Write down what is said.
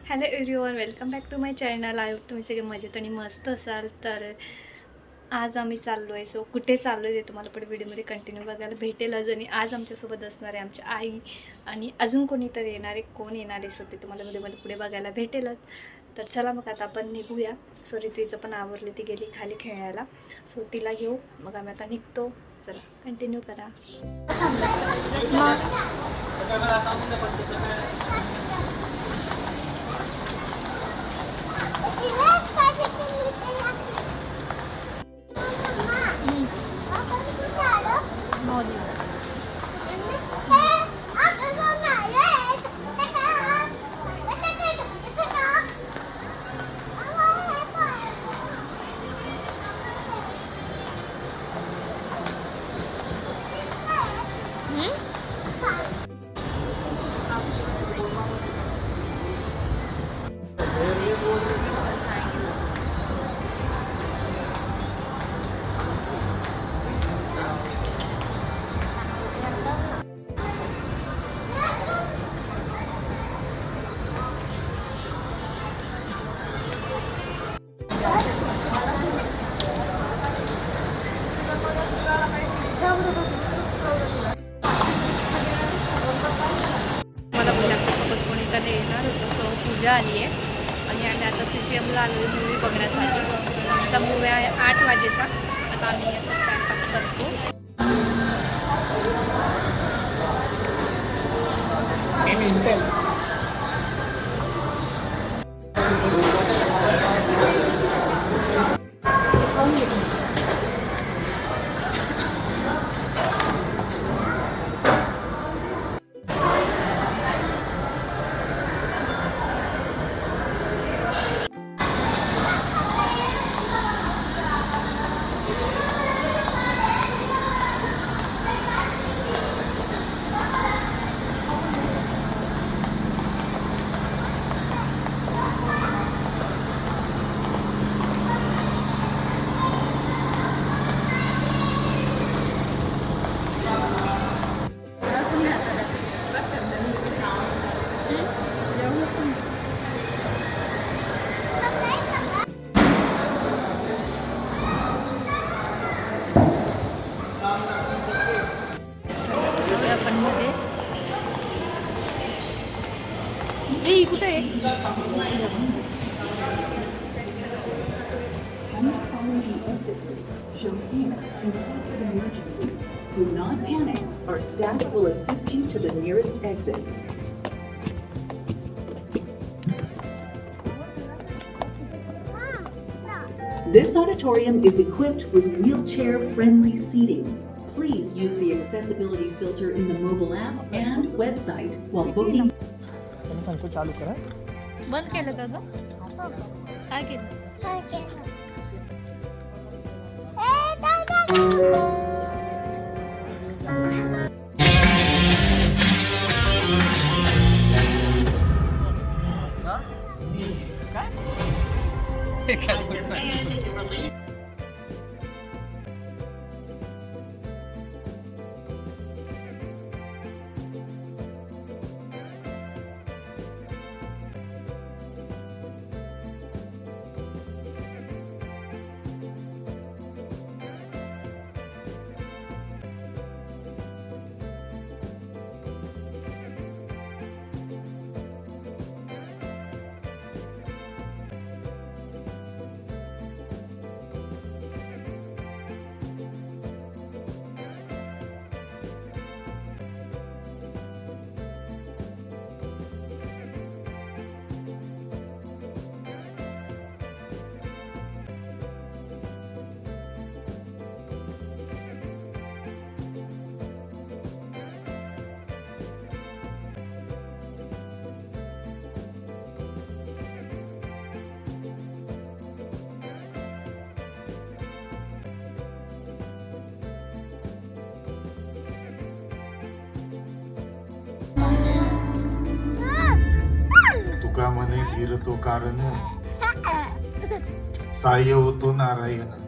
Hello everyone, welcome back to my channel. I hope तुम्ही सगळे मजेत आणि मस्त असाल. तर आज आम्ही चाललो आहे. सो कुठे चाललो आहे ते तुम्हाला पुढे व्हिडिओमध्ये कंटिन्यू बघायला भेटेलच. आणि आज आमच्यासोबत असणार आहे आमच्या आई आणि अजून कोणीतरी येणार आहे. कोण येणार आहे सो ते तुम्हाला व्हिडिओमध्ये पुढे बघायला भेटेलच. तर चला मग आता आपण निघूया. सो रित्वीचं पण आवरली, ती गेली खाली खेळायला. सो तिला घेऊ, मग आम्ही आता निघतो. चला कंटिन्यू करा. मला बोलले आमच्यासोबत कोणीतरी येणार होतं. सो पूजा आली आहे आणि आम्ही आता CCMला आलो आहे मूवी बघण्यासाठी. आमचा मूवी आहे 8 वाजेचा. आता आम्ही याचा टाइमपास करतो. कुठे आहे? Do not panic. Our staff will assist you to the nearest exit. This auditorium is equipped with wheelchair-friendly seating. Please use the accessibility filter in the mobile app and website while booking. बंद केलं का ग? काय केलं? तुका म्हणे धीर तो कारण साह्य होतो नारायण.